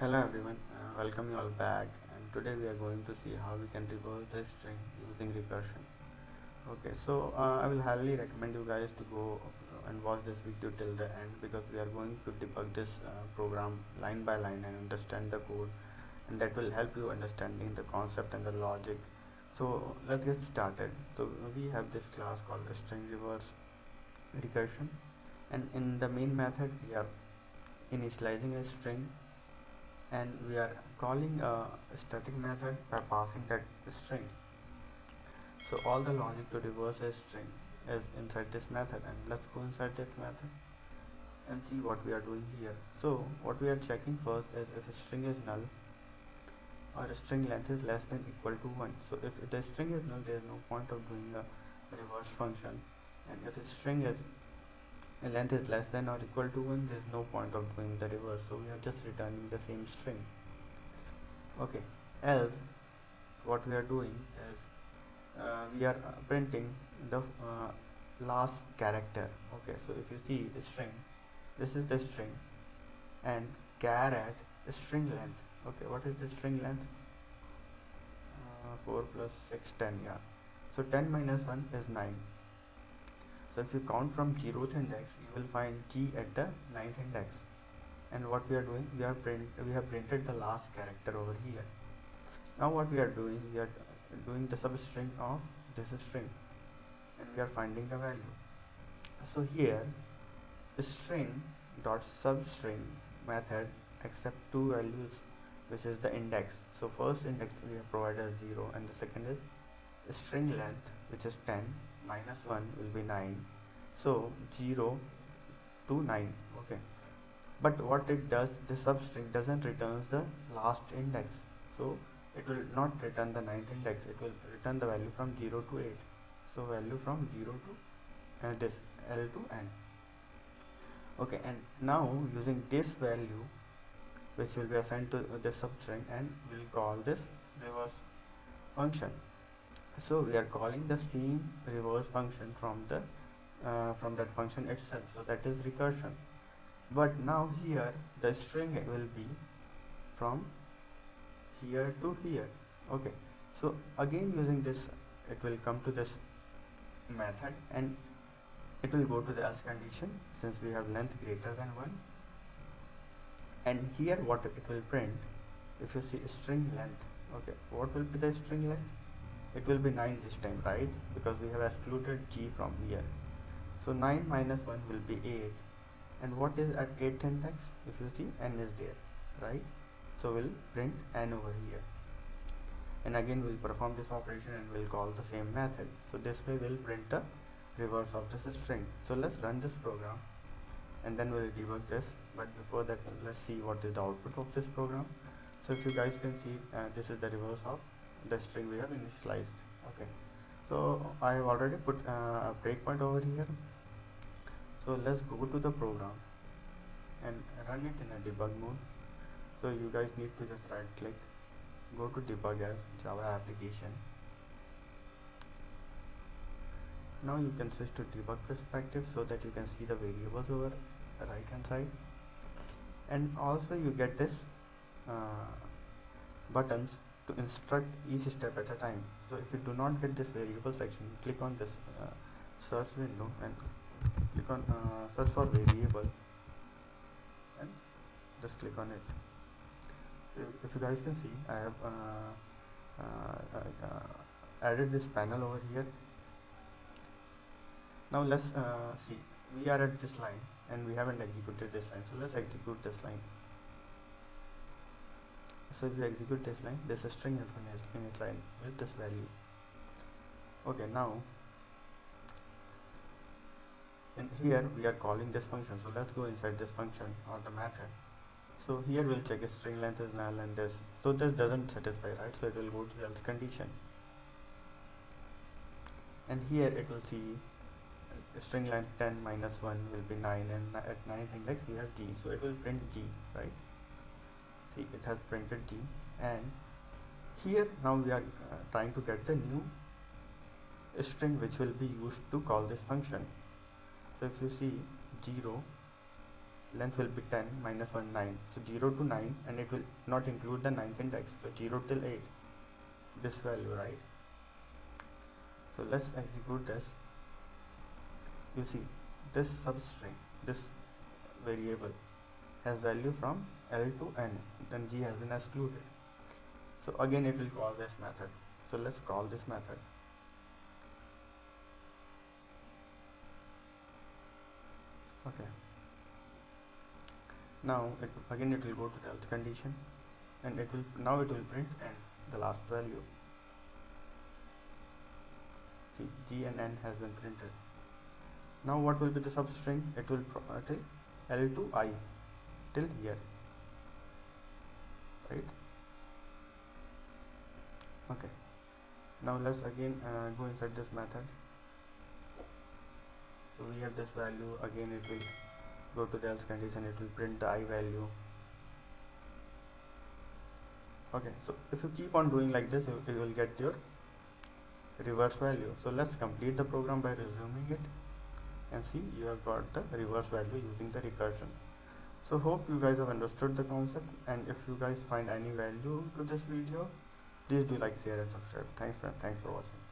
Hello everyone, welcome you all back, and today we are going to see how we can reverse the string using recursion. Okay, so I will highly recommend you guys to go and watch this video till the end because we are going to debug this program line by line and understand the code, and that will help you understanding the concept and the logic. So let's get started. So we have this class called string reverse recursion, and in the main method we are initializing a string, and we are calling a static method by passing that string. So all the logic to reverse a string is inside this method, and let's go inside this method and see what we are doing here. So what we are checking first is if a string is null or a string length is less than equal to 1. So if the string is null, there is no point of doing a reverse function, and if a string is length is less than or equal to 1, there is no point of doing the reverse, so we are just returning the same string. Okay, else what we are doing is we are printing the last character. Okay, so if you see the string, this is the string, and char at string length. Okay, what is the string length? 4 plus 6 10, yeah. So 10 minus 1 is 9. So if you count from 0th index, you will find g at the 9th index. And what we are doing, we have printed the last character over here. Now what we are doing, we are doing the substring of this string, and we are finding the value. So here string dot substring method accept two values, which is the index. So first index we have provided as 0, and the second is string length, which is 10 minus 1 will be 9. So 0 to 9. Okay, but what it does, the substring doesn't return the last index, so it will not return the 9th index, it will return the value from 0 to 8. So value from 0 to this L to N. Okay, and now using this value, which will be assigned to the substring, and we'll call this reverse function. So we are calling the same reverse function from that function itself, so that is recursion. But now here the string will be from here to here. Okay, so again using this, it will come to this method, and it will go to the else condition since we have length greater than 1. And here what it will print, if you see string length, okay, what will be the string length? It will be 9 this time, right? Because we have excluded g from here. So 9 minus 1 will be 8. And what is at 8th index? If you see, n is there, right? So we'll print n over here. And again we'll perform this operation and we'll call the same method. So this way we'll print the reverse of this string. So let's run this program and then we'll debug this. But before that, let's see what is the output of this program. So if you guys can see, this is the reverse of the string we have initialized. Okay, so I have already put a breakpoint over here. So let's go to the program and run it in a debug mode. So you guys need to just right click, go to debug as Java application. Now you can switch to debug perspective so that you can see the variables over the right hand side, and also you get this buttons to instruct each step at a time. So if you do not get this variable section, click on this search window and click on search for variable and just click on it. If you guys can see, I have added this panel over here. Now let's see, we are at this line and we haven't executed this line, so let's execute this line. So if you execute this line, this string has been initialized with this value. Okay, now in here we are calling this function, so let's go inside this function or the method. So here we'll check if string length is null and this, so this doesn't satisfy, right? So it will go to the else condition, and here it will see string length 10 minus 1 will be 9, and at 9th index we have g, so it will print g, right? See, it has printed g, and here now we are trying to get the new string which will be used to call this function. So if you see 0 length will be 10 minus 1 9, so 0 to 9, and it will not include the ninth index, so 0 till 8, this value, right? So let's execute this. You see, this substring, this variable has value from L to N, then G has been excluded. So again it will call this method. So let's call this method. Okay. Now again it will go to the else condition, and it will print N, the last value. See, G and N has been printed. Now what will be the substring? It will till L to I, till here, right? Okay. Now let's again go inside this method. So we have this value, again it will go to the else condition, it will print the I value. Okay, so if you keep on doing like this, you will get your reverse value. So let's complete the program by resuming it, and see, you have got the reverse value using the recursion. So hope you guys have understood the concept, and if you guys find any value to this video, please do like, share and subscribe. Thanks for watching.